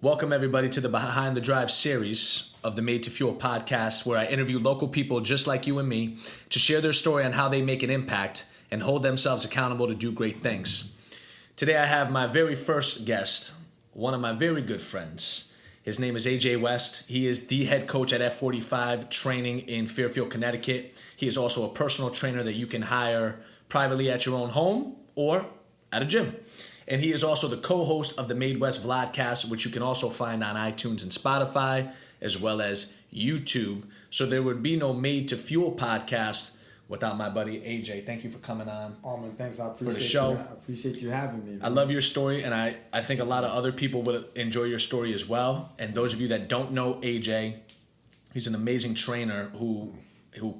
Welcome, everybody, to the Behind the Drive series of the Made to Fuel podcast, where I interview local people just like you and me to share their story on how they make an impact and hold themselves accountable to do great things. Today, I have my very first guest, one of my very good friends. His name is AJ West. He is the head coach at F45 training in Fairfield, Connecticut. He is also a personal trainer that you can hire privately at your own home or at a gym. And he is also the co-host of the Made West Vlogcast, which you can also find on iTunes and Spotify, as well as YouTube. So there would be no Made to Fuel podcast without my buddy AJ. Thank you for coming on. Oh man, thanks. I appreciate for the show. I appreciate you having me, man. I love your story, and I think a lot of other people would enjoy your story as well. And those of you that don't know AJ, he's an amazing trainer who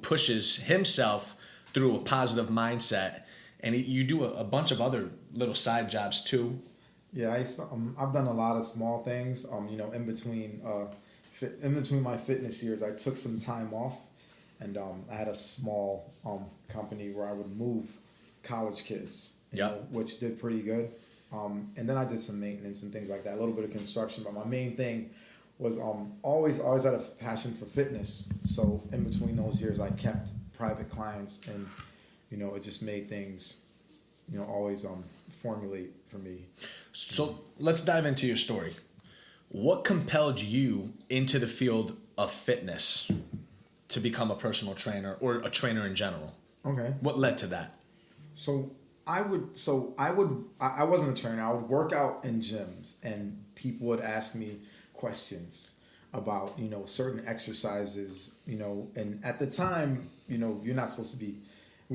pushes himself through a positive mindset. And you do a bunch of other little side jobs too. Yeah, I've done a lot of small things. In between my fitness years, I took some time off, and I had a small company where I would move college kids, which did pretty good. And then I did some maintenance and things like that, a little bit of construction. But my main thing was always had a passion for fitness. So in between those years, I kept private clients, and it just made things, always formulate for me. So let's dive into your story. What compelled you into the field of fitness to become a personal trainer or a trainer in general? Okay. What led to that? I wasn't a trainer. I would work out in gyms, and people would ask me questions about, certain exercises, and at the time, we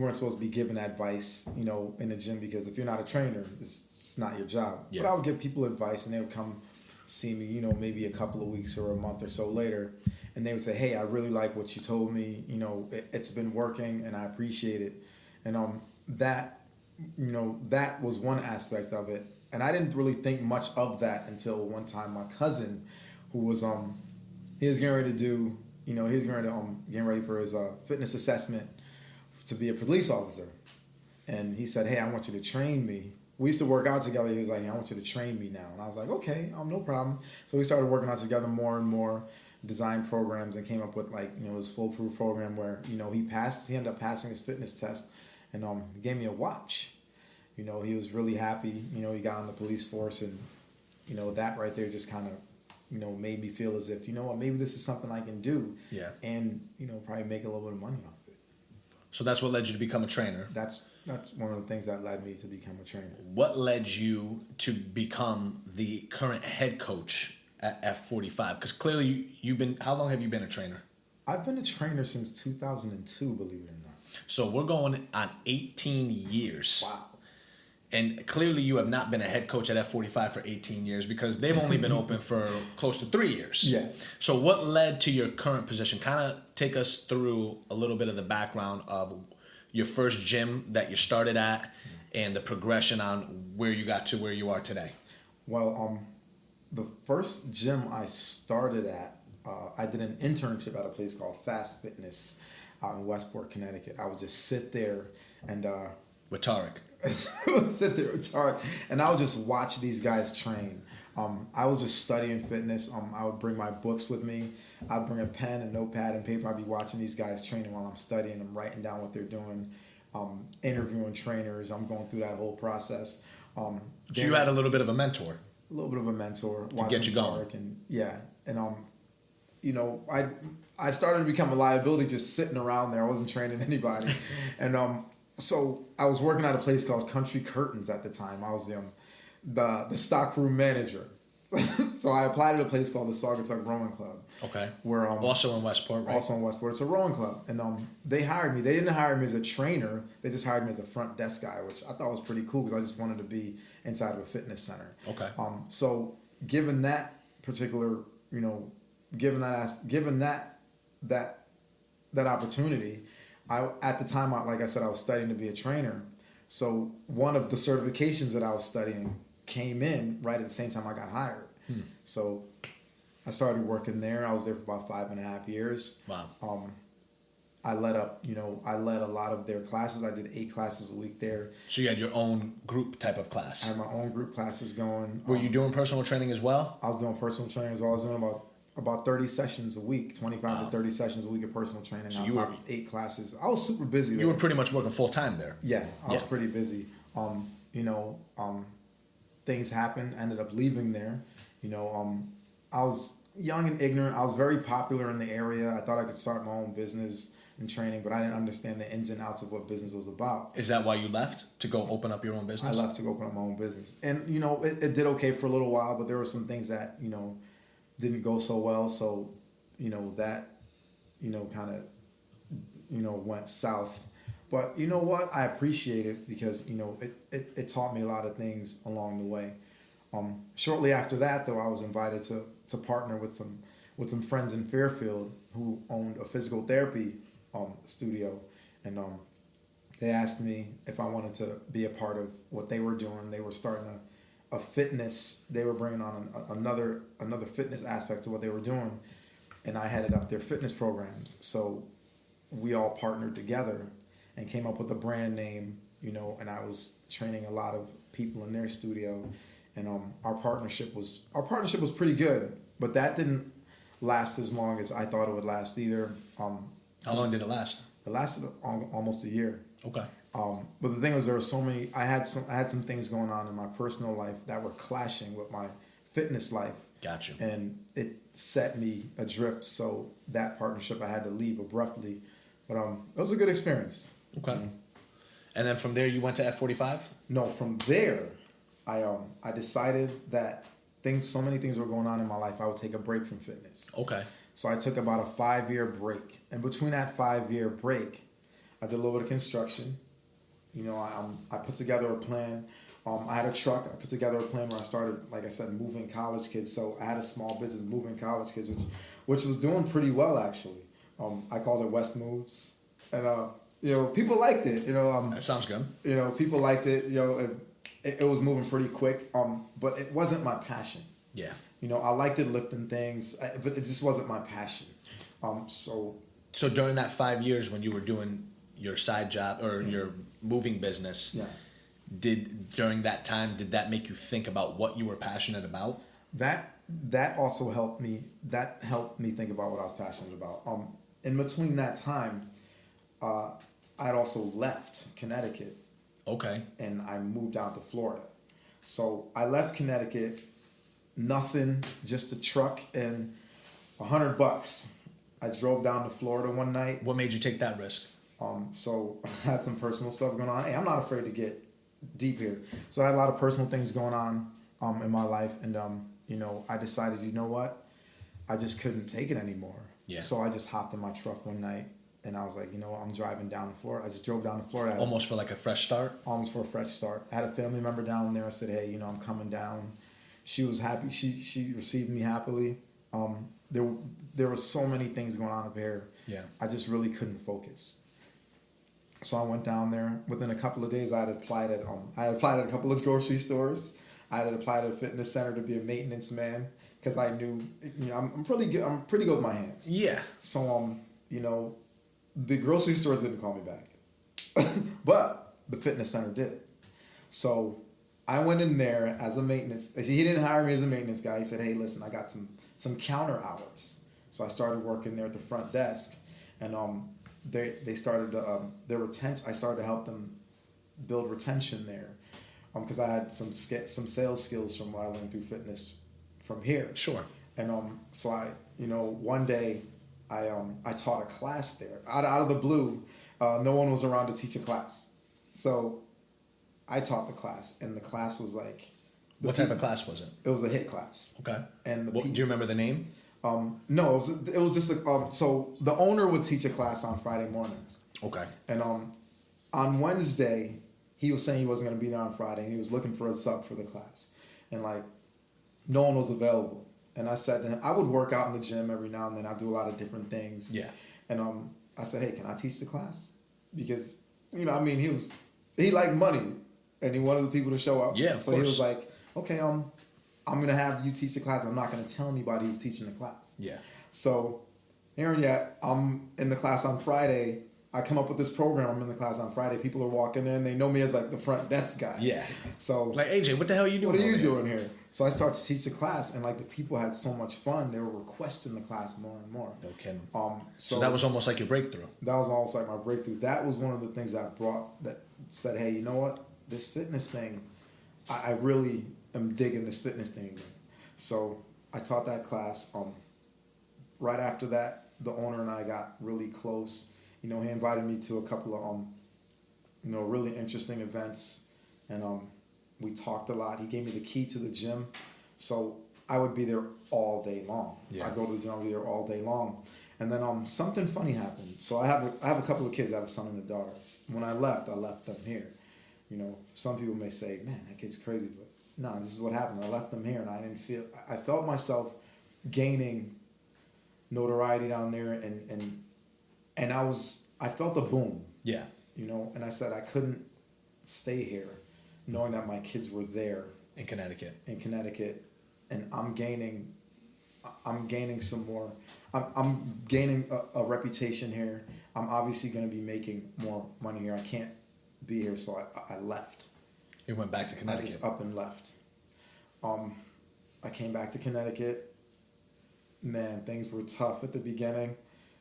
weren't supposed to be giving advice, in the gym, because if you're not a trainer, it's not your job. Yeah. But I would give people advice, and they would come see me, maybe a couple of weeks or a month or so later, and they would say, "Hey, I really like what you told me. It's been working, and I appreciate it." And that was one aspect of it, and I didn't really think much of that until one time my cousin, who was he was getting ready to getting ready for his fitness assessment to be a police officer. And he said, "Hey, I want you to train me." We used to work out together. He was like, "Hey, I want you to train me now." And I was like, "Okay, no problem." So we started working out together more and more, designed programs, and came up with this foolproof program where, he ended up passing his fitness test, and he gave me a watch. He was really happy. He got on the police force, and, that right there just kind of, made me feel as if, maybe this is something I can do. Yeah. And, probably make a little bit of money off it. So that's what led you to become a trainer. That's one of the things that led me to become a trainer. What led you to become the current head coach at F45? Because clearly how long have you been a trainer? I've been a trainer since 2002, believe it or not. So we're going on 18 years. Wow. And clearly you have not been a head coach at F45 for 18 years, because they've only been open for close to 3 years. Yeah. So what led to your current position? Kind of take us through a little bit of the background of your first gym that you started at and the progression on where you got to where you are today. Well, the first gym I started at, I did an internship at a place called Fast Fitness out in Westport, Connecticut. I would just sit there and... with Tarek. Sit there with Tarek, and I would just watch these guys train. I was just studying fitness. I would bring my books with me. I'd bring a pen, a notepad, and paper. I'd be watching these guys training while I'm studying. I'm writing down what they're doing, interviewing trainers. I'm going through that whole process. So you had a little bit of a mentor. A little bit of a mentor. To get you going. I started to become a liability just sitting around there. I wasn't training anybody. And so I was working at a place called Country Curtains at the time. I was the stockroom manager. So I applied at a place called the Saugatuck Rowing Club. Okay. Where also in Westport, right? Also in Westport. It's a rowing club. And they hired me. They didn't hire me as a trainer. They just hired me as a front desk guy, which I thought was pretty cool because I just wanted to be inside of a fitness center. Okay. So given that particular, given that opportunity, at the time, like I said, I was studying to be a trainer. So one of the certifications that I was studying came in right at the same time I got hired. So I started working there. I was there for about 5.5 years. Wow. I led a lot of their classes. I did 8 classes a week there. So you had your own group type of class. I had my own group classes going. Were you doing personal training as well? I was doing personal training as well. I was doing about 30 sessions a week, 25 to 30 sessions a week of personal training. So on you top were- of 8 classes. I was super busy there. You were pretty much working full time there. Yeah, I was Yeah. pretty busy. Things happened. I ended up leaving there. I was young and ignorant. I was very popular in the area. I thought I could start my own business and training, but I didn't understand the ins and outs of what business was about. Is that why you left to go open up your own I business? left to go open up my own business. And, it did okay for a little while, but there were some things that, didn't go so well. So, that, kind of, went south. But you know what? I appreciate it because, it taught me a lot of things along the way. Shortly after that, though, I was invited to partner with some friends in Fairfield who owned a physical therapy studio, and they asked me if I wanted to be a part of what they were doing. They were starting a fitness. They were bringing on another fitness aspect to what they were doing, and I headed up their fitness programs. So we all partnered together and came up with a brand name, and I was training a lot of people in their studio, and our partnership was pretty good, but that didn't last as long as I thought it would last either. How long did it last? It lasted almost a year. Okay. But the thing was, there were so many. I had some things going on in my personal life that were clashing with my fitness life. Gotcha. And it set me adrift. So that partnership I had to leave abruptly. But it was a good experience. Okay. And then from there you went to F45? No, from there, I decided that so many things were going on in my life. I would take a break from fitness. Okay. So I took about a 5-year break. And between that 5-year break, I did a little bit of construction. I put together a plan. I had a truck. I put together a plan where I started, like I said, moving college kids. So I had a small business moving college kids, which was doing pretty well, actually. I called it West Moves. And, people liked it. That sounds good. People liked it. It was moving pretty quick. But it wasn't my passion. Yeah. I liked it lifting things, but it just wasn't my passion. So during that 5 years when you were doing your side job or your moving business, yeah. During that time, did that make you think about what you were passionate about? That also helped me. That helped me think about what I was passionate about. In between that time, I'd also left Connecticut. Okay. And I moved out to Florida. So I left Connecticut, nothing, just a truck and $100. I drove down to Florida one night. What made you take that risk? So I had some personal stuff going on. Hey, I'm not afraid to get deep here. So I had a lot of personal things going on in my life, and I decided, you know what, I just couldn't take it anymore. Yeah. So I just hopped in my truck one night, and I was like, I'm driving down to Florida. I just drove down to Florida. Almost for like a fresh start? Almost for a fresh start. I had a family member down there. I said, hey, I'm coming down. She was happy. She received me happily. There were so many things going on up here. Yeah. I just really couldn't focus. So I went down there. Within a couple of days, I had applied at a couple of grocery stores. I had applied at a fitness center to be a maintenance man because I knew, I'm pretty good. I'm pretty good with my hands. Yeah. So the grocery stores didn't call me back, but the fitness center did. So I went in there as a maintenance. He didn't hire me as a maintenance guy. He said, hey, listen, I got some counter hours. So I started working there at the front desk, and they started I started to help them build retention there, because I had some sales skills from when I went through fitness from here. Sure. And so I one day I taught a class there out of the blue. No one was around to teach a class, so I taught the class, and the class was like. What type of class was it? It was a HIIT class. Okay. And do you remember the name? No, it was just so the owner would teach a class on Friday mornings. Okay. And on Wednesday, he was saying he wasn't going to be there on Friday, and he was looking for a sub for the class, and no one was available. And I said to him, I would work out in the gym every now and then. I do a lot of different things. Yeah. And I said, hey, can I teach the class? Because he liked money, and he wanted the people to show up. Yeah, of so course. he was like, okay, I'm going to have you teach the class, but I'm not going to tell anybody who's teaching the class. Yeah. So here and yet, I'm in the class on Friday. I come up with this program. I'm in the class on Friday. People are walking in. They know me as like the front desk guy. Yeah. So like, AJ, what the hell are you doing? What are you doing here? So I start to teach the class, and like the people had so much fun. They were requesting the class more and more. No kidding. So that was almost like your breakthrough. That was almost like my breakthrough. That was one of the things that said, hey, you know what? This fitness thing, I really am digging this fitness thing again. So I taught that class. Right after that, the owner and I got really close. He invited me to a couple of really interesting events, and we talked a lot. He gave me the key to the gym, so I would be there all day long. Yeah. I go to the gym, I'll be there all day long, and then something funny happened. So I have a couple of kids. I have a son and a daughter. When I left them here. Some people may say, "Man, that kid's crazy," but no, this is what happened. I left them here, and I felt myself gaining notoriety down there, and I felt a boom. Yeah. And I said I couldn't stay here knowing that my kids were there in Connecticut, and I'm gaining some more. I'm gaining a reputation here. I'm obviously going to be making more money here. I can't be here, so I left. You went back to Connecticut. I just up and left. I came back to Connecticut. Man, things were tough at the beginning.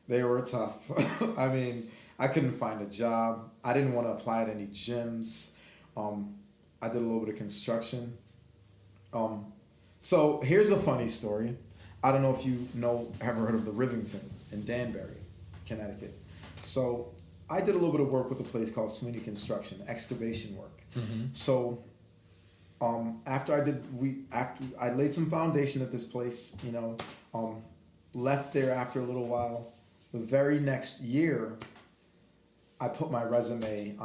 They were tough. I mean, I couldn't find a job. I didn't want to apply at any gyms. I did a little bit of construction. So here's a funny story. I don't know if you ever heard of the Rivington in Danbury, Connecticut. So I did a little bit of work with a place called Sweeney Construction, excavation work. Mm-hmm. So after I laid some foundation at this place, left there after a little while. The very next year, I put my resume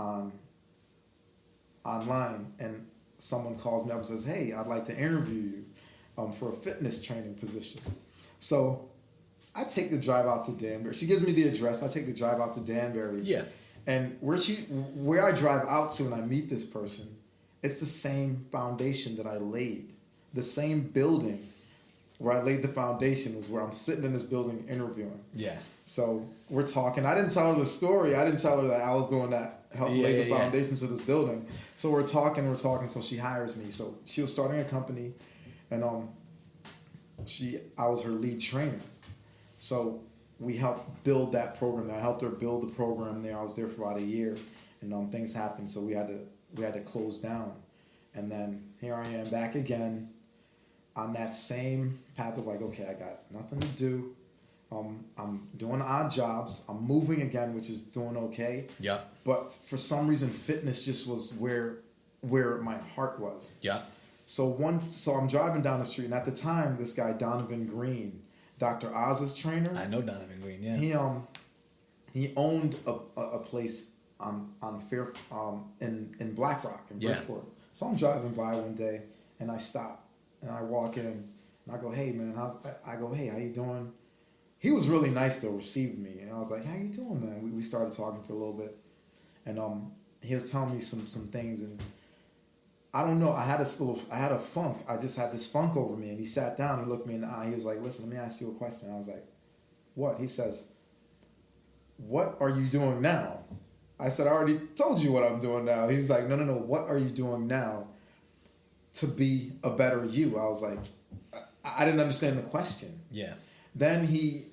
online, and someone calls me up and says, "Hey, I'd like to interview you for a fitness training position." So I take the drive out to Danbury. She gives me the address. I take the drive out to Danbury. Yeah. And where I drive out to and I meet this person, it's the same foundation that I laid. The same building where I laid the foundation was where I'm sitting in this building interviewing. Yeah. So we're talking. I didn't tell her the story. I didn't tell her that I was doing that, help lay the foundation to this building. So we're talking. So she hires me. So she was starting a company, and I was her lead trainer. So we helped build that program. I helped her build the program there. I was there for about a year, and things happened. So we had to close down, and then here I am back again, on that same path of like, okay, I got nothing to do. I'm doing odd jobs. I'm moving again, which is doing okay. Yeah. But for some reason, fitness just was where my heart was. Yeah. So I'm driving down the street, and at the time, this guy Donovan Green, Dr. Oz's trainer. I know Donovan Green. Yeah. He owned a place on Fair in Black Rock in Bridgeport. So I'm driving by one day, and I stop, and I walk in, and I go, "Hey man," I go, "Hey, how you doing?" He was really nice to receive me, and I was like, "How you doing, man?" We started talking for a little bit, and he was telling me some things, and I don't know. I had a funk. I just had this funk over me, and he sat down. He looked me in the eye. He was like, "Listen, let me ask you a question." I was like, "What?" He says, "What are you doing now?" I said, "I already told you what I'm doing now." He's like, No. What are you doing now to be a better you?" I was like, I didn't understand the question. Yeah. Then he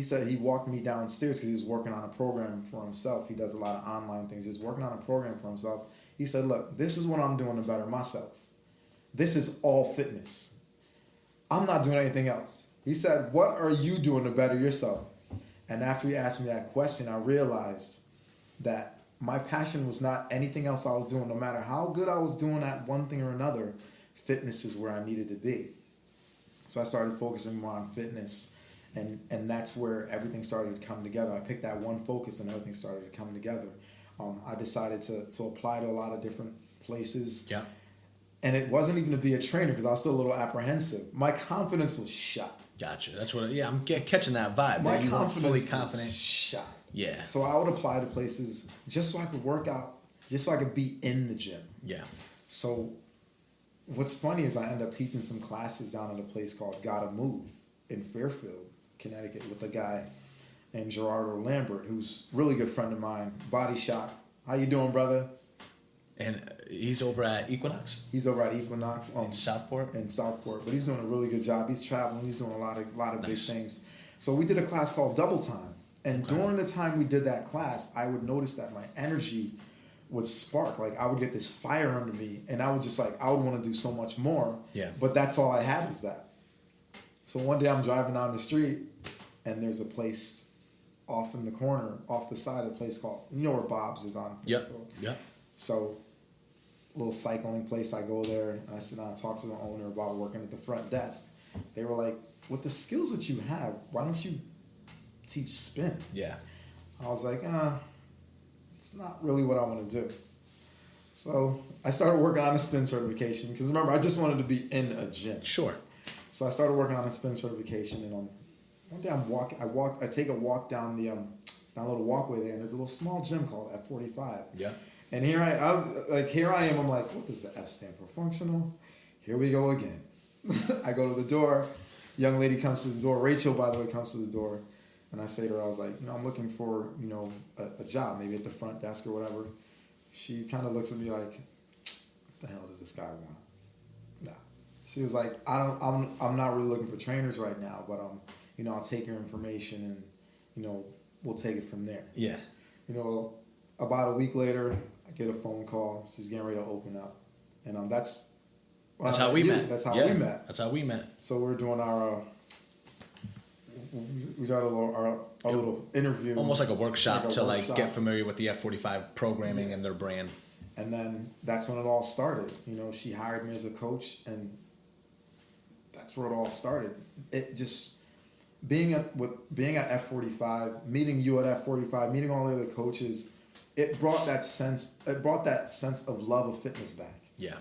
said he walked me downstairs because he was working on a program for himself. He does a lot of online things. He was working on a program for himself. He said, "Look, this is what I'm doing to better myself. This is all fitness. I'm not doing anything else." He said, "What are you doing to better yourself?" And after he asked me that question, I realized that my passion was not anything else I was doing. No matter how good I was doing at one thing or another, fitness is where I needed to be. So I started focusing more on fitness, and that's where everything started to come together. I picked that one focus, and everything started to come together. I decided to apply to a lot of different places. Yeah. And it wasn't even to be a trainer because I was still a little apprehensive. My confidence was shot. Gotcha. That's what. Yeah, I'm catching that vibe. My you confidence fully confident. was shot. Yeah. So I would apply to places just so I could work out, just so I could be in the gym. Yeah. So what's funny is I end up teaching some classes down at a place called Gotta Move in Fairfield. Connecticut, with a guy named Gerardo Lambert, who's a really good friend of mine. Body Shop. How you doing, brother? And he's over at Equinox? He's over at Equinox. In Southport? In Southport. But he's doing a really good job. He's traveling. He's doing a lot of Nice. big things. So we did a class called Double Time. And during the time we did that class, I would notice that my energy would spark. Like, I would get this fire under me. And I would just like, I would want to do so much more. Yeah. But that's all I had was that. So one day I'm driving down the street, and there's a place off in the corner, off the side of the place called, you know where Bob's is on? Yep. So, little cycling place, I go there, and I sit down and talk to the owner about working at the front desk. They were like, with the skills that you have, why don't you teach spin? Yeah. I was like, it's not really what I want to do. So I started working on the spin certification, because remember, I just wanted to be in a gym. Sure. So I started working on the spin certification, and one day I take a walk down the down a little walkway there, and there's a little small gym called F45. Yeah. And here I am. I'm like, what does the F stand for? Functional. Here we go again. I go to the door. Young lady comes to the door. Rachel, by the way, comes to the door, and I say to her, I was like, I'm looking for a job, maybe at the front desk or whatever. She kind of looks at me like, what the hell does this guy want? Nah. She was like, I'm not really looking for trainers right now, but I'll take your information and we'll take it from there. Yeah. About a week later, I get a phone call. She's getting ready to open up, and that's how we met. That's how we met. That's how we met. So we're doing we got a little interview, Almost like a workshop to workshop. get familiar with the F45 programming and their brand. And then that's when it all started. She hired me as a coach, and that's where it all started. It just being at F45, meeting you at F45, meeting all the other coaches, it brought that sense of love of fitness back. Yeah.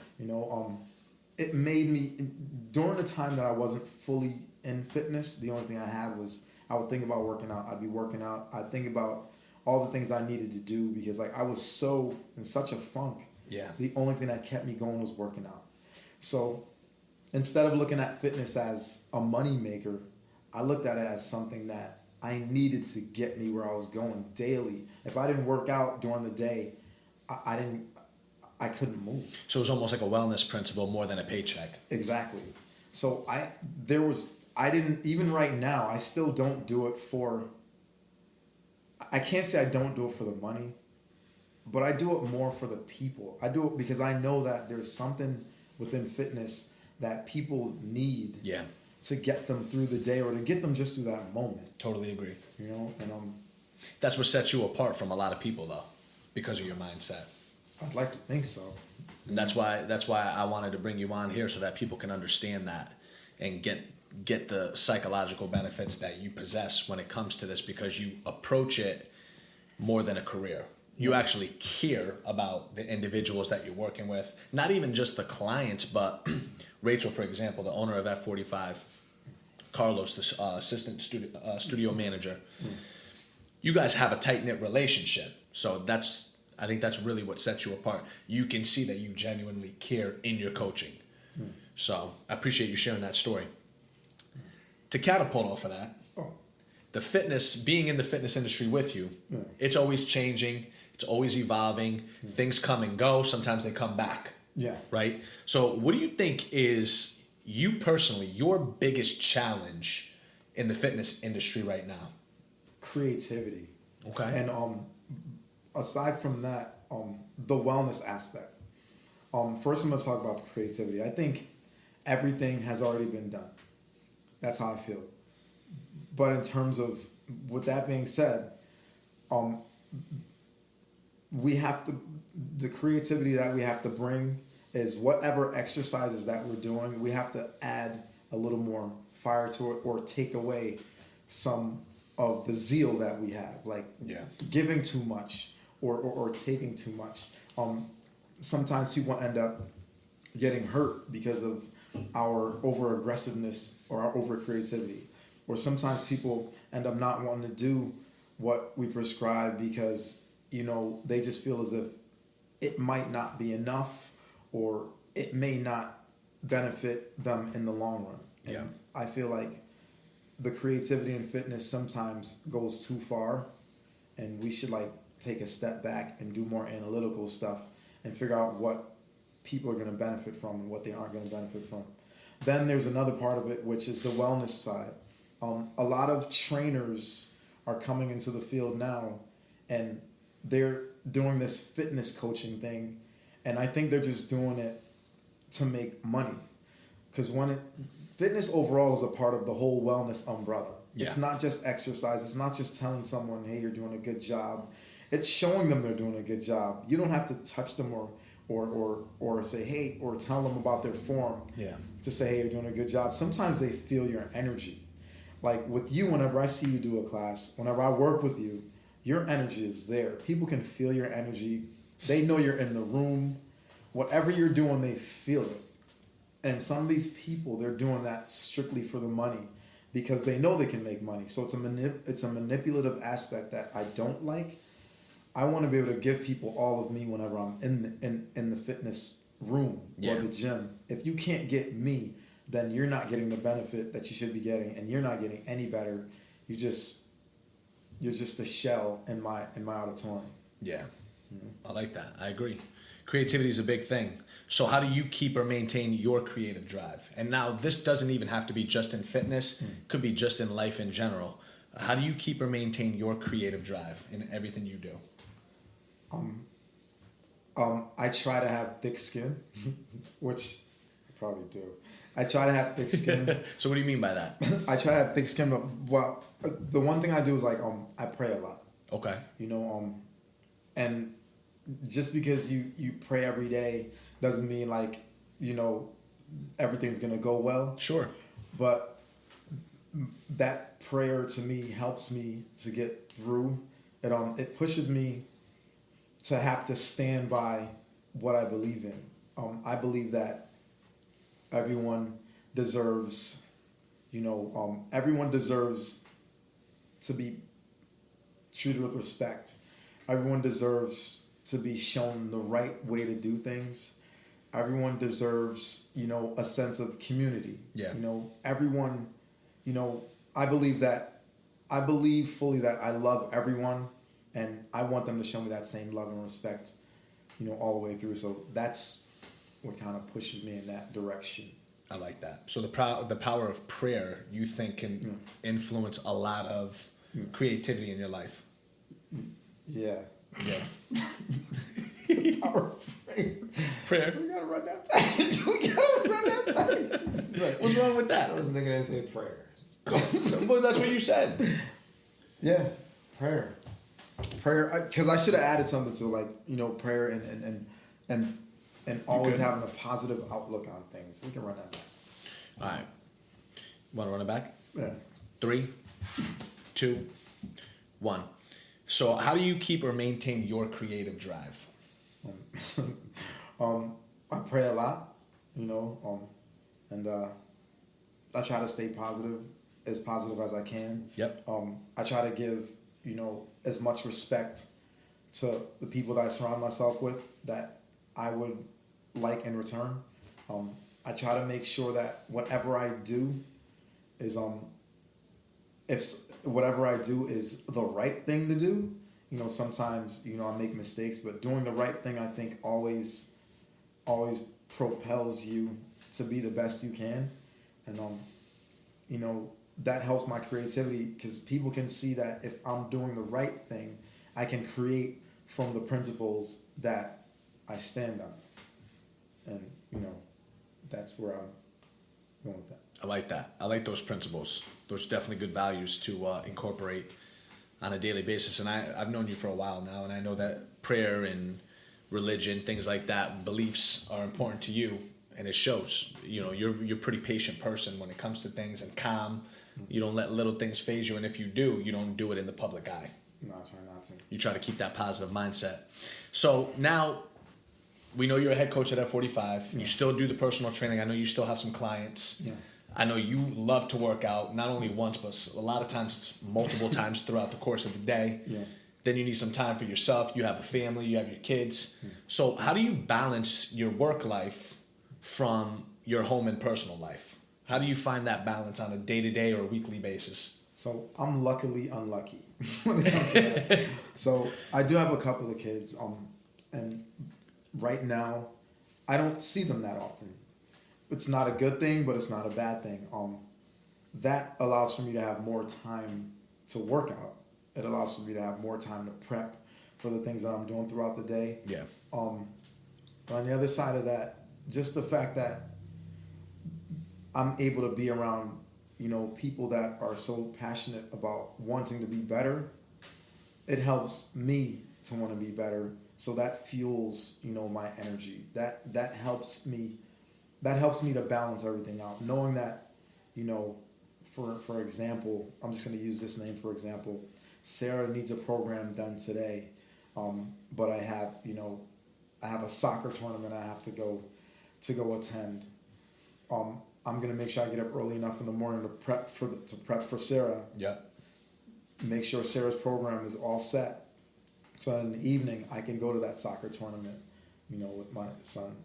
It made me, during the time that I wasn't fully in fitness, the only thing I had was, I would think about working out. I'd be working out. I'd think about all the things I needed to do, because I was so in such a funk. Yeah. The only thing that kept me going was working out. So instead of looking at fitness as a money maker, I looked at it as something that I needed to get me where I was going daily. If I didn't work out during the day, I couldn't move. So it was almost like a wellness principle more than a paycheck. Exactly. So I didn't, even right now, I still don't do it for, I can't say I don't do it for the money, but I do it more for the people. I do it because I know that there's something within fitness that people need. Yeah. To get them through the day, or to get them just through that moment. Totally agree. And that's what sets you apart from a lot of people, though, because of your mindset. I'd like to think so. And that's why I wanted to bring you on here, so that people can understand that and get the psychological benefits that you possess when it comes to this, because you approach it more than a career. You actually care about the individuals that you're working with, not even just the clients, but Rachel, for example, the owner of F45, Carlos, the assistant studio manager. You guys have a tight-knit relationship. So I think that's really what sets you apart. You can see that you genuinely care in your coaching. So I appreciate you sharing that story. To catapult off of that, being in the fitness industry with you, it's always changing. It's always evolving. Things come and go. Sometimes they come back. Yeah. Right? So what do you think is, you personally, your biggest challenge in the fitness industry right now? Creativity. Okay. And aside from that, the wellness aspect. First I'm going to talk about the creativity. I think everything has already been done. That's how I feel. But in terms of, with that being said, the creativity that we have to bring is whatever exercises that we're doing, we have to add a little more fire to it, or take away some of the zeal that we have, like giving too much or taking too much. Sometimes people end up getting hurt because of our over aggressiveness or our over creativity, or sometimes people end up not wanting to do what we prescribe because they just feel as if it might not be enough, or it may not benefit them in the long run. And I feel like the creativity in fitness sometimes goes too far, and we should like take a step back and do more analytical stuff and figure out what people are going to benefit from and what they aren't going to benefit from. Then there's another part of it, which is the wellness side. A lot of trainers are coming into the field now, and they're doing this fitness coaching thing, and I think they're just doing it to make money. Because fitness overall is a part of the whole wellness umbrella. Yeah. It's not just exercise. It's not just telling someone, hey, you're doing a good job. It's showing them they're doing a good job. You don't have to touch them or say, hey, or tell them about their form to say, hey, you're doing a good job. Sometimes they feel your energy. Like with you, whenever I see you do a class, whenever I work with you, your energy is there. People can feel your energy. They know you're in the room. Whatever you're doing, they feel it. And some of these people, they're doing that strictly for the money because they know they can make money. So it's a manipulative aspect that I don't like. I want to be able to give people all of me whenever I'm in the fitness room or the gym. If you can't get me, then you're not getting the benefit that you should be getting, and you're not getting any better. You're just a shell in my auditorium. Yeah, I like that. I agree. Creativity is a big thing. So how do you keep or maintain your creative drive? And now this doesn't even have to be just in fitness. Could be just in life in general. How do you keep or maintain your creative drive in everything you do? I try to have thick skin, which I probably do. I try to have thick skin. So what do you mean by that? I try to have thick skin, but the one thing I do is like I pray a lot. Okay. And just because you pray every day doesn't mean like everything's gonna go well. Sure. But that prayer to me helps me to get through. It pushes me to have to stand by what I believe in. I believe that everyone deserves, everyone deserves to be treated with respect. Everyone deserves to be shown the right way to do things. Everyone deserves, a sense of community. Yeah. Everyone, I believe fully that I love everyone, and I want them to show me that same love and respect, all the way through. So that's what kind of pushes me in that direction. I like that. So the power of prayer, you think, can influence a lot of creativity in your life. Yeah. Yeah. The power of prayer. We gotta run that back. Like, what's wrong with that? I was thinking I say prayer. Well, that's what you said. Yeah, prayer, because I should have added something to prayer and always having a positive outlook on things. We can run that back. All right. Want to run it back? Yeah. 3, 2, 1. So how do you keep or maintain your creative drive? I pray a lot, and I try to stay positive as I can. Yep. I try to give, as much respect to the people that I surround myself with that I would like in return. I try to make sure that whatever I do is if whatever I do is the right thing to do. Sometimes I make mistakes, but doing the right thing I think always propels you to be the best you can, and that helps my creativity because people can see that if I'm doing the right thing, I can create from the principles that I stand on, and that's where I'm going with that. I like that. I like those principles. Those are definitely good values to incorporate on a daily basis. And I've known you for a while now, and I know that prayer and religion, things like that, beliefs are important to you, and it shows. You're a pretty patient person when it comes to things, and calm. You don't let little things faze you, and if you do, you don't do it in the public eye. No, I try not to. You try to keep that positive mindset. So now we know you're a head coach at F45. Yeah. You still do the personal training. I know you still have some clients. Yeah. I know you love to work out, not only once, but a lot of times it's multiple times throughout the course of the day. Yeah. Then you need some time for yourself. You have a family. You have your kids. Yeah. So how do you balance your work life from your home and personal life? How do you find that balance on a day-to-day or weekly basis? So I'm luckily unlucky when it comes to that. So I do have a couple of kids, and right now I don't see them that often. It's not a good thing, but it's not a bad thing. That allows for me to have more time to work out. It allows for me to have more time to prep for the things that I'm doing throughout the day. Yeah. But on the other side of that, just the fact that I'm able to be around, people that are so passionate about wanting to be better, it helps me to want to be better. So that fuels, my energy. That helps me. That helps me to balance everything out. Knowing that, for example, I'm just going to use this name for example. Sarah needs a program done today, but I have a soccer tournament I have to go attend. I'm gonna make sure I get up early enough in the morning to prep for Sarah. Yeah. Make sure Sarah's program is all set, so in the evening I can go to that soccer tournament, with my son.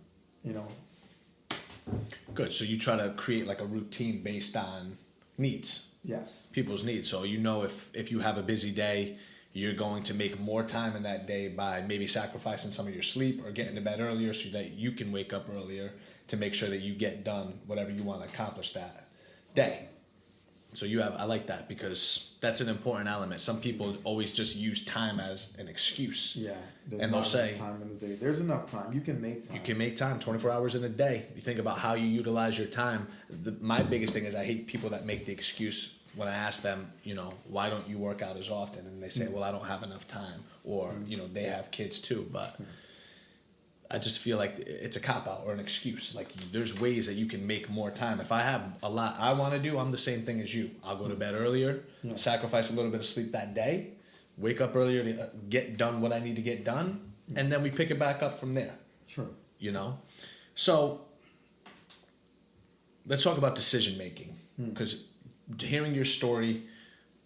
Good. So you try to create like a routine based on needs. Yes. People's needs. So if you have a busy day, you're going to make more time in that day by maybe sacrificing some of your sleep or getting to bed earlier so that you can wake up earlier to make sure that you get done whatever you want to accomplish that day. So I like that because that's an important element. Some people always just use time as an excuse. Yeah. And they'll say, time in the day. There's enough time. You can make time. You can make time 24 hours in a day. You think about how you utilize your time. My biggest thing is I hate people that make the excuse when I ask them, why don't you work out as often? And they say, well, I don't have enough time. Or, they have kids too. But I just feel like it's a cop-out or an excuse. Like, there's ways that you can make more time. If I have a lot I want to do, I'm the same thing as you. I'll go to bed earlier, sacrifice a little bit of sleep that day, wake up earlier to get done what I need to get done, and then we pick it back up from there. Sure. So let's talk about decision-making. Because hearing your story,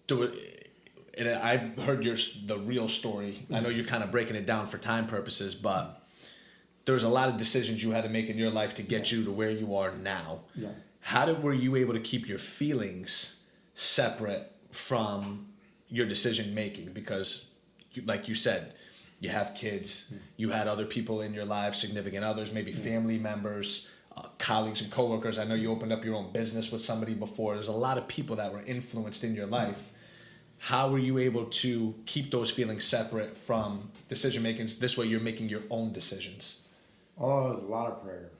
and I heard the real story. I know you're kind of breaking it down for time purposes, but there's a lot of decisions you had to make in your life to get you to where you are now. Yeah. How were you able to keep your feelings separate from your decision making? Because, like you said, you have kids, you had other people in your life, significant others, maybe family members, colleagues and coworkers. I know you opened up your own business with somebody before. There's a lot of people that were influenced in your life. How were you able to keep those feelings separate from decision making? This way you're making your own decisions. Oh, there's a lot of prayer.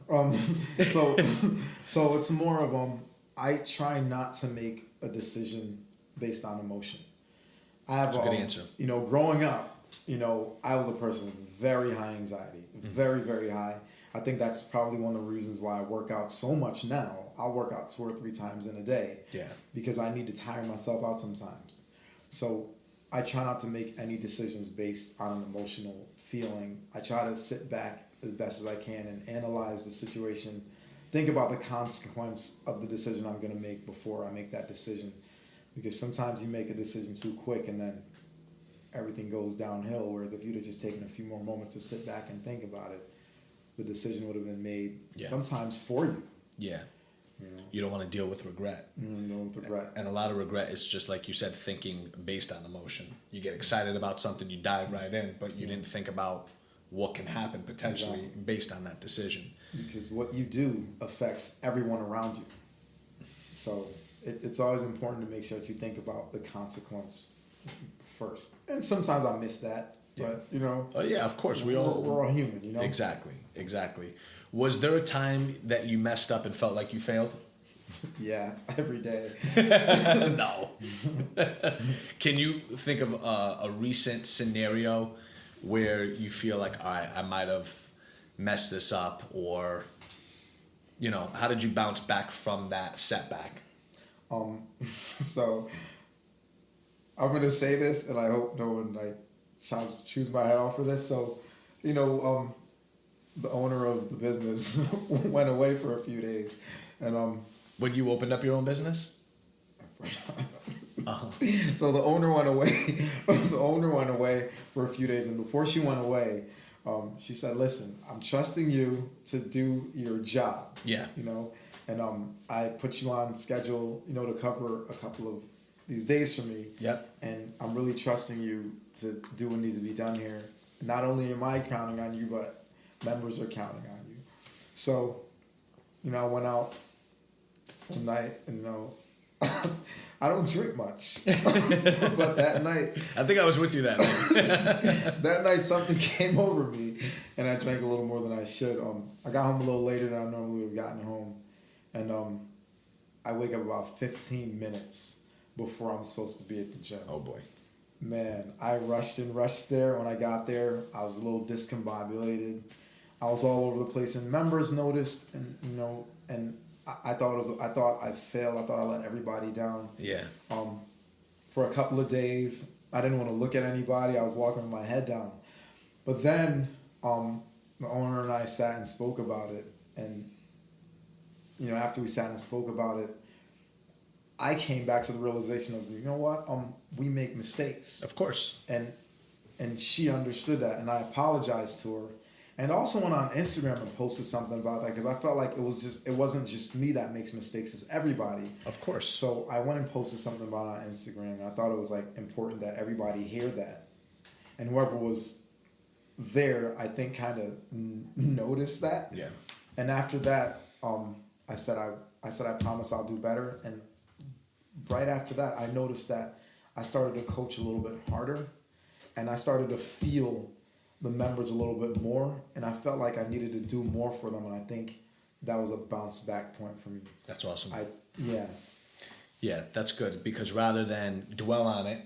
So it's more of I try not to make a decision based on emotion. That's a good answer. Growing up, I was a person with very high anxiety, very, very high. I think that's probably one of the reasons why I work out so much now. I'll work out 2 or 3 times in a day. Yeah. Because I need to tire myself out sometimes. So I try not to make any decisions based on an emotional feeling. I try to sit back as best as I can and analyze the situation, think about the consequence of the decision I'm going to make before I make that decision. Because sometimes you make a decision too quick and then everything goes downhill, whereas if you'd have just taken a few more moments to sit back and think about it, the decision would have been made sometimes for you. Yeah. You don't want to deal with regret. Regret. And a lot of regret is just like you said, thinking based on emotion. You get excited about something, you dive right in, but you didn't think about what can happen potentially based on that decision. Because what you do affects everyone around you. So it's always important to make sure that you think about the consequence first. And sometimes I miss that, but Oh yeah, of course. We're all human, Exactly. Was there a time that you messed up and felt like you failed? Yeah, every day. No. Can you think of a recent scenario where you feel like, all right, I might have messed this up, or, how did you bounce back from that setback? So I'm going to say this, and I hope no one chews my head off for this. So, the owner of the business went away for a few days, and when you opened up your own business? So the owner went away. The owner went away for a few days, and before she went away, she said, "Listen, I'm trusting you to do your job. Yeah. And I put you on schedule, to cover a couple of these days for me. Yep. And I'm really trusting you to do what needs to be done here. Not only am I counting on you, but members are counting on you. So, I went out one night and, I don't drink much. But that night... I think I was with you that night. That night something came over me and I drank a little more than I should. I got home a little later than I normally would have gotten home. And I wake up about 15 minutes before I'm supposed to be at the gym. Oh boy. Man, I rushed there. When I got there, I was a little discombobulated. I was all over the place, and members noticed, and and I thought I failed. I thought I let everybody down. Yeah. For a couple of days, I didn't want to look at anybody. I was walking with my head down. But then the owner and I sat and spoke about it, and after we sat and spoke about it, I came back to the realization of, what, we make mistakes. Of course. And she understood that, and I apologized to her. And also went on Instagram and posted something about that because I felt like it wasn't just me that makes mistakes, it's everybody. Of course. So I went and posted something about it on Instagram, and I thought it was important that everybody hear that. And whoever was there, I think, kind of noticed that. Yeah. And after that, I said I promise I'll do better. And right after that, I noticed that I started to coach a little bit harder, and I started to feel the members a little bit more, and I felt like I needed to do more for them, and I think that was a bounce back point for me. That's awesome. Yeah, that's good, because rather than dwell on it,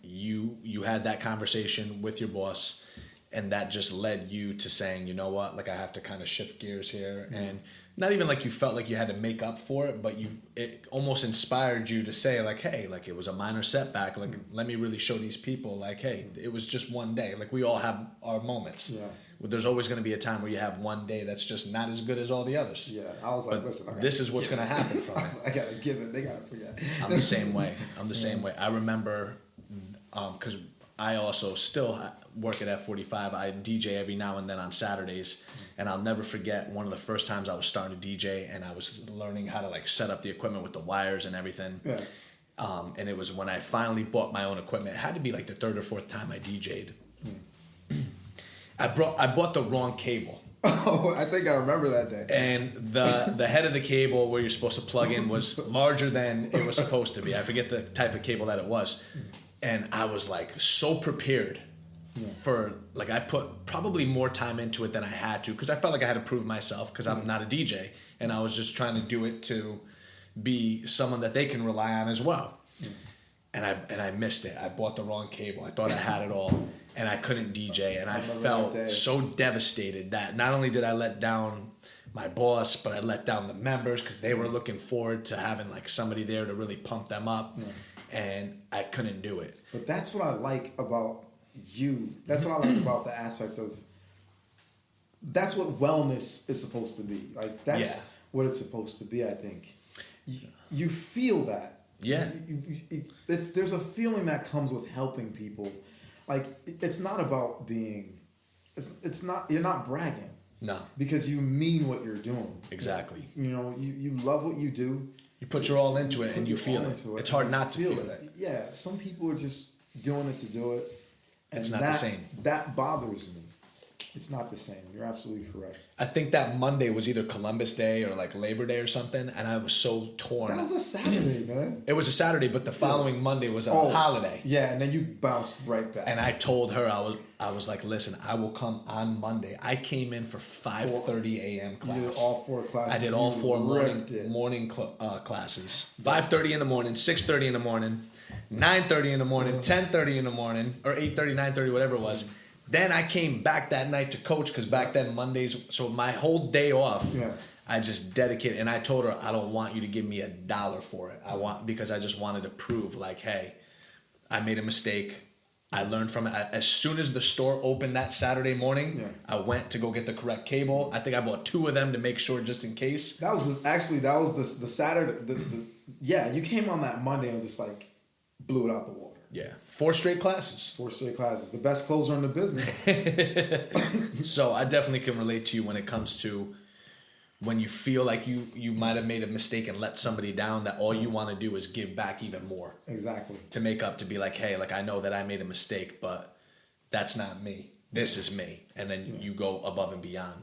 you had that conversation with your boss, and that just led you to saying, you know what, like I have to kind of shift gears here, and not even like you felt like you had to make up for it, but it almost inspired you to say like, hey, like it was a minor setback, like let me really show these people like, hey, it was just one day. Like we all have our moments. Yeah. There's always going to be a time where you have one day that's just not as good as all the others. Yeah, I was like, listen, this is what's going to happen from it. I gotta give it. They gotta forget. I'm the same way. I remember, because I also still work at F45. I DJ every now and then on Saturdays, and I'll never forget one of the first times I was starting to DJ, and I was learning how to like set up the equipment with the wires and everything. Yeah. And it was when I finally bought my own equipment. It had to be like the third or fourth time I DJ'd. I bought the wrong cable. Oh, I think I remember that day. And the head of the cable where you're supposed to plug in was larger than it was supposed to be. I forget the type of cable that it was. And I was like so prepared for, like I put probably more time into it than I had to, because I felt like I had to prove myself because I'm not a DJ, and I was just trying to do it to be someone that they can rely on as well. And I missed it. I bought the wrong cable. I thought I had it all, and I couldn't DJ, and I felt so devastated that not only did I let down my boss, but I let down the members because they were looking forward to having like somebody there to really pump them up. And I couldn't do it. But that's what I like about you. That's what I like about the aspect of, that's what wellness is supposed to be. Like that's what it's supposed to be, I think. You feel that. Yeah. There's a feeling that comes with helping people. Like it's not about being, it's not, you're not bragging. No. Because you mean what you're doing. Exactly. You love what you do. You put your all into it and you feel it. It's hard not to feel it. Yeah, some people are just doing it to do it. And it's not the same. That bothers me. It's not the same. You're absolutely correct. I think that Monday was either Columbus Day or like Labor Day or something, and I was so torn. That was a Saturday, man. It was a Saturday, but the following Monday was a holiday. Yeah, and then you bounced right back. And I told her, I was like, listen, I will come on Monday. I came in for 5:30 a.m. class. You did all four classes. I did all four morning classes. 5:30 in the morning, 6:30 in the morning, 9:30 in the morning, 10:30 in the morning, or 8:30, 9:30, whatever it was. Then I came back that night to coach, because back then Mondays, so my whole day off, I just dedicated, and I told her, I don't want you to give me $1 for it. Because I just wanted to prove like, hey, I made a mistake. I learned from it. As soon as the store opened that Saturday morning, I went to go get the correct cable. I think I bought 2 of them to make sure, just in case. That was the Saturday. You came on that Monday and just like blew it out the water. Yeah. 4 straight classes. 4 straight classes. The best closer in the business. So I definitely can relate to you when it comes to when you feel like you might have made a mistake and let somebody down, that all you want to do is give back even more. Exactly. To make up, to be like, hey, like I know that I made a mistake, but that's not me. This is me. And then you go above and beyond.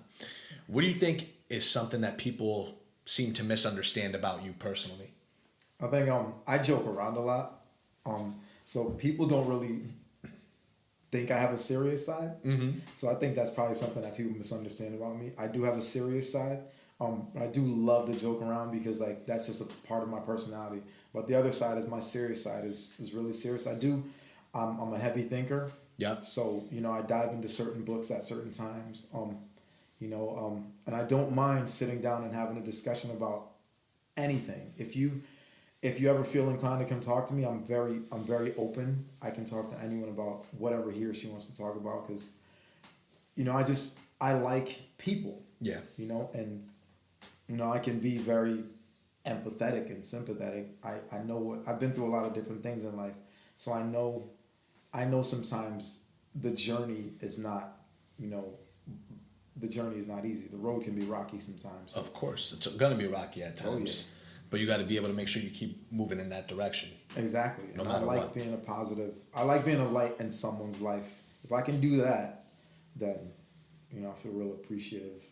What do you think is something that people seem to misunderstand about you personally? I think I joke around a lot. So people don't really think I have a serious side. Mm-hmm. So I think that's probably something that people misunderstand about me. I do have a serious side. I do love to joke around because like that's just a part of my personality. But the other side is my serious side is really serious. I'm a heavy thinker. Yeah. So, I dive into certain books at certain times. And I don't mind sitting down and having a discussion about anything. If you ever feel inclined to come talk to me, I'm very open. I can talk to anyone about whatever he or she wants to talk about because, I like people. Yeah. I can be very empathetic and sympathetic. I know I've been through a lot of different things in life, so I know sometimes the journey is not, the journey is not easy. The road can be rocky sometimes. Of course, it's gonna be rocky at times, but you got to be able to make sure you keep moving in that direction. Exactly. No and matter I like what. being a positive. I like being a light in someone's life. If I can do that, then I feel real appreciative.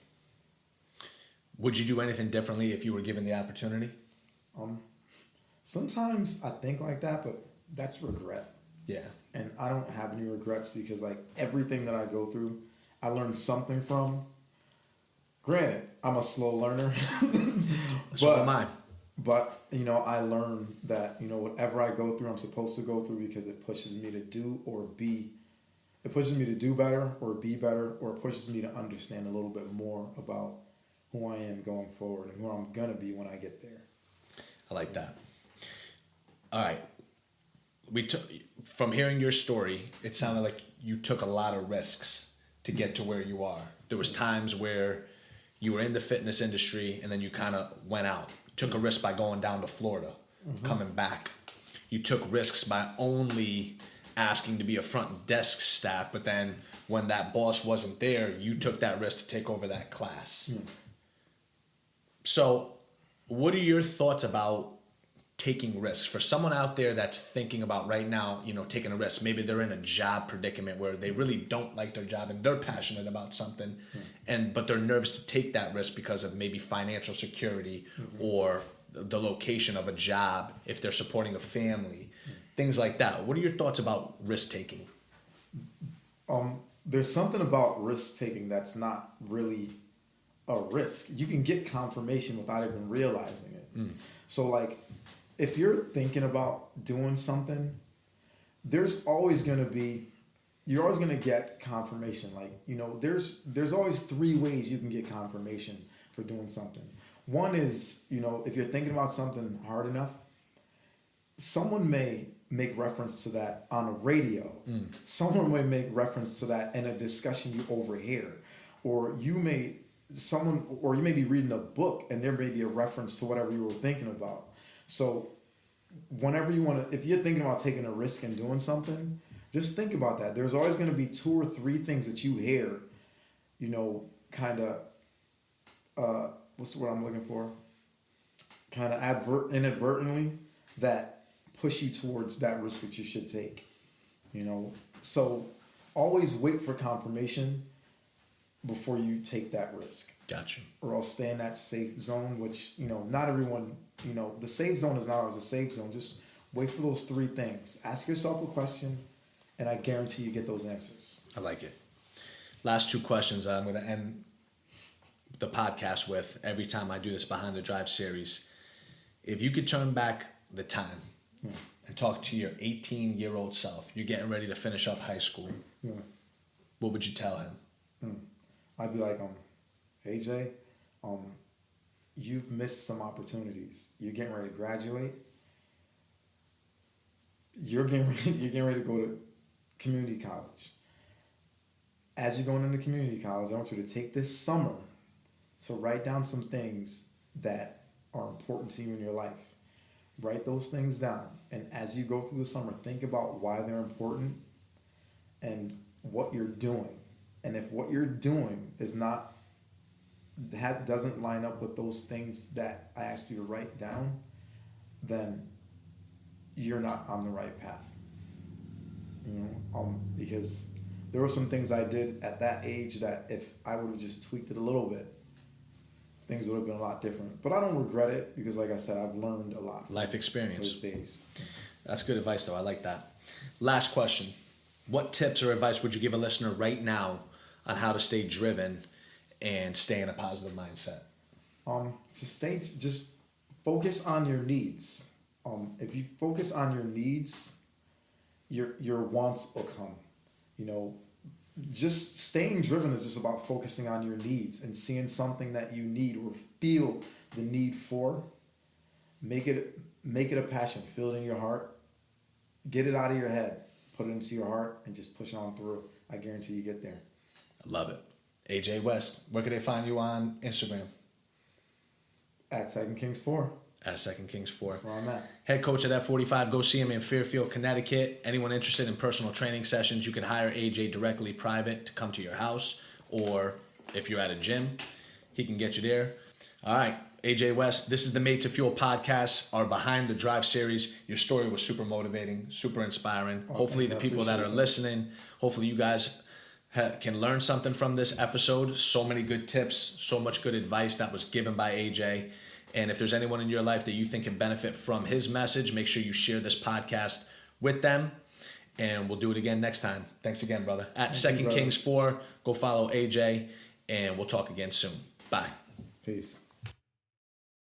Would you do anything differently if you were given the opportunity? Sometimes I think like that, but that's regret. Yeah. And I don't have any regrets because like everything that I go through, I learned something from. Granted, I'm a slow learner. So am I. But, I learned that, whatever I go through, I'm supposed to go through because it pushes me to do better or be better, or it pushes me to understand a little bit more about who I am going forward and who I'm going to be when I get there. I like that. All right. From hearing your story, it sounded like you took a lot of risks to get to where you are. There was times where you were in the fitness industry and then you kind of went out. Took a risk by going down to Florida, coming back. You took risks by only asking to be a front desk staff, but then when that boss wasn't there, you took that risk to take over that class. So what are your thoughts about taking risks for someone out there that's thinking about right now, taking a risk? Maybe they're in a job predicament where they really don't like their job and they're passionate about something, but they're nervous to take that risk because of maybe financial security or the location of a job, if they're supporting a family, things like that. What are your thoughts about risk taking? There's something about risk taking that's not really a risk. You can get confirmation without even realizing it. So like, if you're thinking about doing something, you're always going to get confirmation. Like, there's always 3 ways you can get confirmation for doing something. One is, if you're thinking about something hard enough, someone may make reference to that on a radio. Someone may make reference to that in a discussion you overhear. Or you may be reading a book and there may be a reference to whatever you were thinking about. So whenever if you're thinking about taking a risk and doing something, just think about that. There's always going to be 2 or 3 things that you hear, kind of, what's the word I'm looking for? Kind of inadvertently that push you towards that risk that you should take, So always wait for confirmation before you take that risk. Gotcha. Or else stay in that safe zone, which, not everyone, the safe zone is not always a safe zone. Just wait for those 3 things. Ask yourself a question, and I guarantee you get those answers. I like it. Last 2 questions I'm going to end the podcast with every time I do this Behind the Drive series. If you could turn back the time and talk to your 18-year-old self, you're getting ready to finish up high school, what would you tell him? I'd be like, hey Jay, you've missed some opportunities. You're getting ready to graduate. You're getting ready to go to community college. As you're going into community college, I want you to take this summer to write down some things that are important to you in your life. Write those things down. And as you go through the summer, think about why they're important and what you're doing. And if what you're doing is not that doesn't line up with those things that I asked you to write down, then you're not on the right path. Because there were some things I did at that age that if I would have just tweaked it a little bit, things would have been a lot different. But I don't regret it because, like I said, I've learned a lot. Life experience. Those days. That's good advice, though. I like that. Last question. What tips or advice would you give a listener right now on how to stay driven and stay in a positive mindset? Just focus on your needs. If you focus on your needs, your wants will come. Just staying driven is just about focusing on your needs and seeing something that you need or feel the need for. Make it a passion. Feel it in your heart. Get it out of your head. Put it into your heart and just push on through. I guarantee you get there. I love it. AJ West, where can they find you on Instagram? At Second Kings 4. At Second Kings 4. That's where I'm at. Head coach at F45. Go see him in Fairfield, Connecticut. Anyone interested in personal training sessions, you can hire AJ directly private to come to your house. Or if you're at a gym, he can get you there. All right, AJ West, this is the Made to Fuel podcast, our Behind the Drive series. Your story was super motivating, super inspiring. Hopefully the people that are listening, hopefully you guys can learn something from this episode. So many good tips, so much good advice that was given by AJ. And if there's anyone in your life that you think can benefit from his message, make sure you share this podcast with them. And we'll do it again next time. Thanks again, brother. At Second Kings 4, go follow AJ, and we'll talk again soon. Bye. Peace.